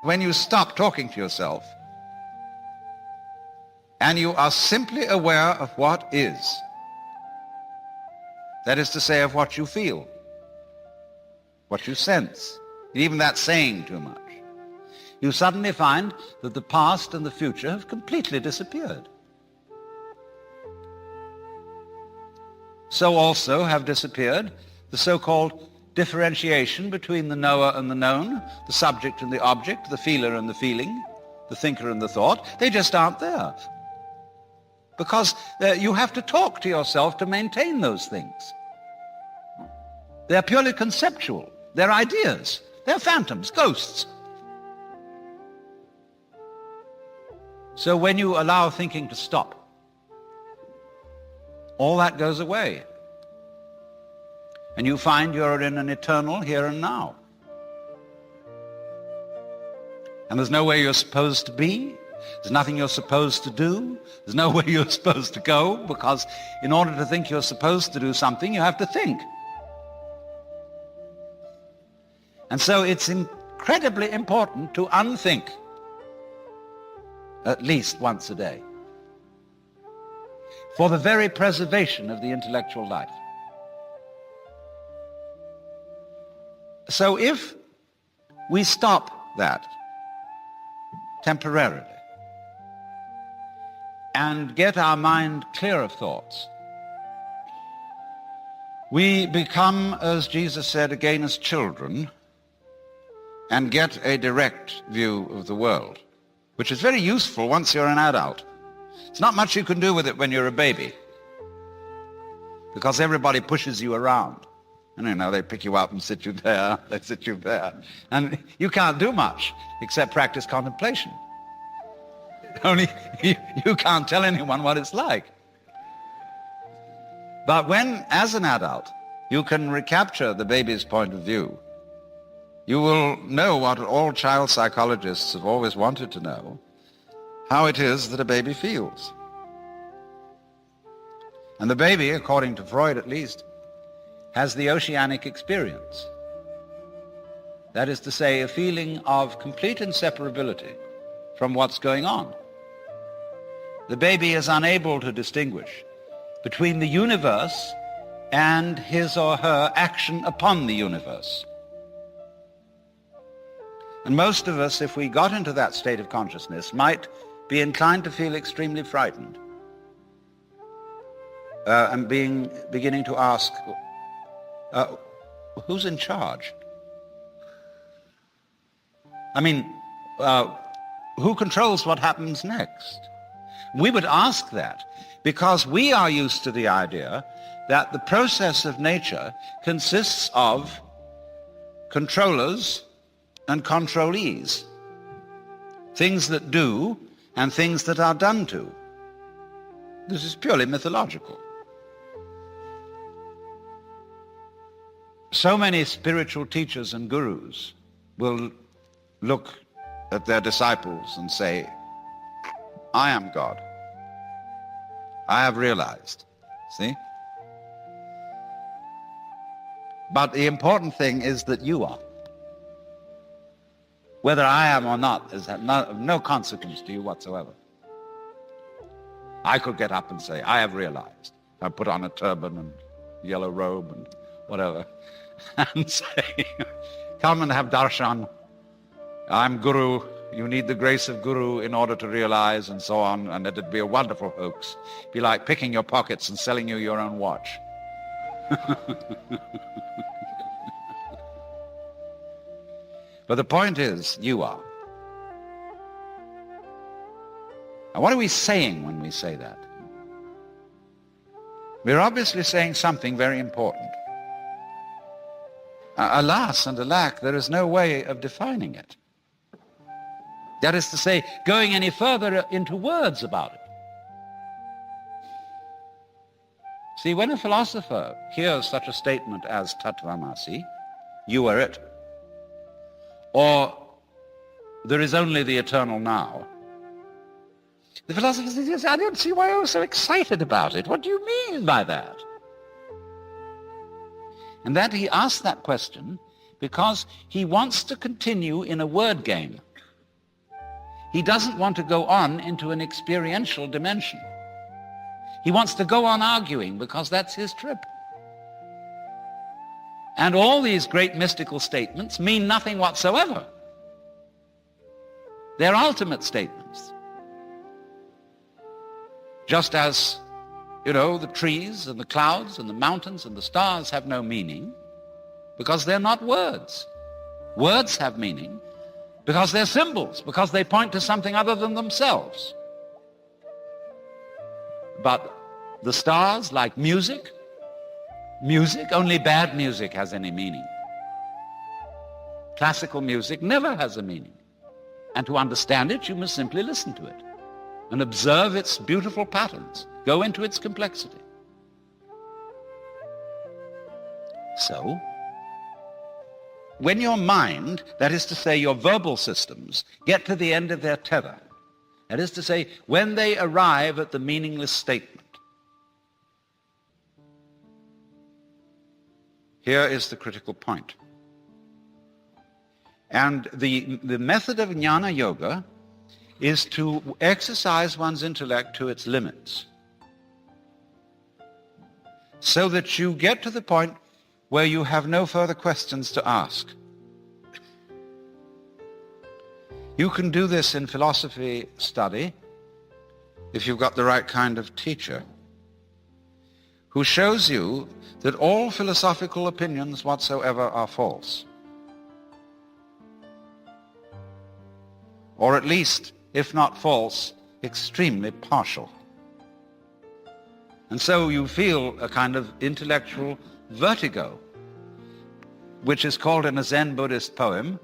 when you stop talking to yourself and you are simply aware of what is. That is to say, of what you feel, what you sense. Even that's saying too much. You suddenly find that the past and the future have completely disappeared. So also have disappeared the so-called differentiation between the knower and the known, the subject and the object, the feeler and the feeling, the thinker and the thought. They just aren't there. Because you have to talk to yourself to maintain those things. They're purely conceptual. They're ideas. They're phantoms, ghosts. So when you allow thinking to stop, all that goes away. And you find you're in an eternal here and now. And there's nowhere you're supposed to be. There's nothing you're supposed to do. There's nowhere you're supposed to go, because in order to think you're supposed to do something, you have to think. And so it's incredibly important to unthink at least once a day for the very preservation of the intellectual life. So if we stop that temporarily and get our mind clear of thoughts, we become, as Jesus said, again as children, and get a direct view of the world, which is very useful once you're an adult. It's not much you can do with it when you're a baby, because everybody pushes you around. And you know, they pick you up and sit you there, they sit you there. And you can't do much except practice contemplation. Only you can't tell anyone what it's like. But when, as an adult, you can recapture the baby's point of view, you will know what all child psychologists have always wanted to know, how it is that a baby feels. And the baby, according to Freud at least, has the oceanic experience. That is to say, a feeling of complete inseparability from what's going on. The baby is unable to distinguish between the universe and his or her action upon the universe. And most of us, if we got into that state of consciousness, might be inclined to feel extremely frightened and beginning to ask, who's in charge? I mean, who controls what happens next? We would ask that because we are used to the idea that the process of nature consists of controllers and controlees, things that do and things that are done to. This is purely mythological. So many spiritual teachers and gurus will look at their disciples and say, I am God. I have realized. See? But the important thing is that you are. Whether I am or not is of no consequence to you whatsoever. I could get up and say, I have realized. I put on a turban and yellow robe and whatever, and say, come and have darshan. I'm Guru. You need the grace of Guru in order to realize, and so on, and it'd be a wonderful hoax. It'd be like picking your pockets and selling you your own watch. But the point is, you are. Now, what are we saying when we say that? We're obviously saying something very important. Alas and alack, there is no way of defining it. That is to say, going any further into words about it. See, when a philosopher hears such a statement as tattvamasi, you are it, or there is only the eternal now, the philosopher says, I don't see why you're so excited about it. What do you mean by that? And that he asks that question because he wants to continue in a word game. He doesn't want to go on into an experiential dimension. He wants to go on arguing because that's his trip. And all these great mystical statements mean nothing whatsoever. They're ultimate statements. Just as, the trees and the clouds and the mountains and the stars have no meaning because they're not words. Words have meaning because they're symbols, because they point to something other than themselves. But the stars, like music, only bad music has any meaning. Classical music never has a meaning. And to understand it, you must simply listen to it and observe its beautiful patterns, go into its complexity. So, when your mind, that is to say your verbal systems, get to the end of their tether, that is to say, when they arrive at the meaningless statement, here is the critical point. And the method of jnana yoga is to exercise one's intellect to its limits, so that you get to the point where you have no further questions to ask. You can do this in philosophy study if you've got the right kind of teacher who shows you that all philosophical opinions whatsoever are false. Or at least, if not false, extremely partial. And so you feel a kind of intellectual vertigo, which is called in a Zen Buddhist poem,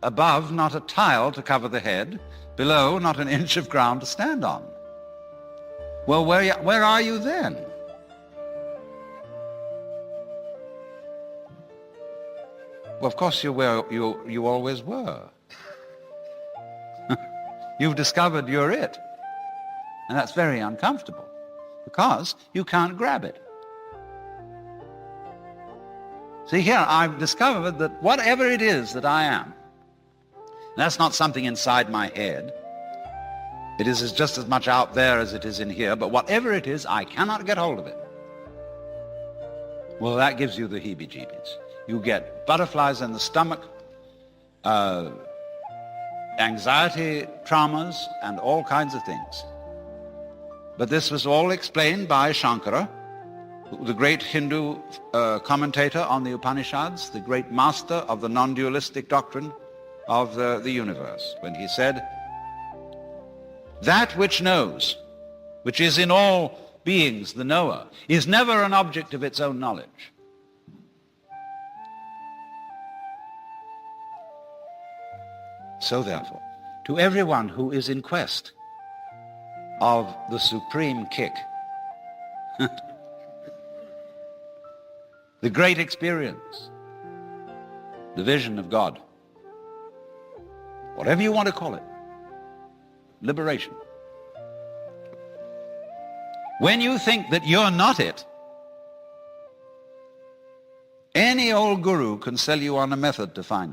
above not a tile to cover the head, below not an inch of ground to stand on. Well, where are you then? Well, of course you're where you always were. You've discovered you're it. And that's very uncomfortable because you can't grab it. See, here I've discovered that whatever it is that I am, that's not something inside my head. It is just as much out there as it is in here, but whatever it is, I cannot get hold of it. Well, that gives you the heebie-jeebies. You get butterflies in the stomach, anxiety, traumas, and all kinds of things. But this was all explained by Shankara, the great Hindu commentator on the Upanishads, the great master of the non-dualistic doctrine of the universe, when he said, that which knows, which is in all beings the knower, is never an object of its own knowledge. So therefore, to everyone who is in quest of the supreme kick, the great experience, the vision of God, whatever you want to call it, liberation. When you think that you're not it, any old guru can sell you on a method to find it.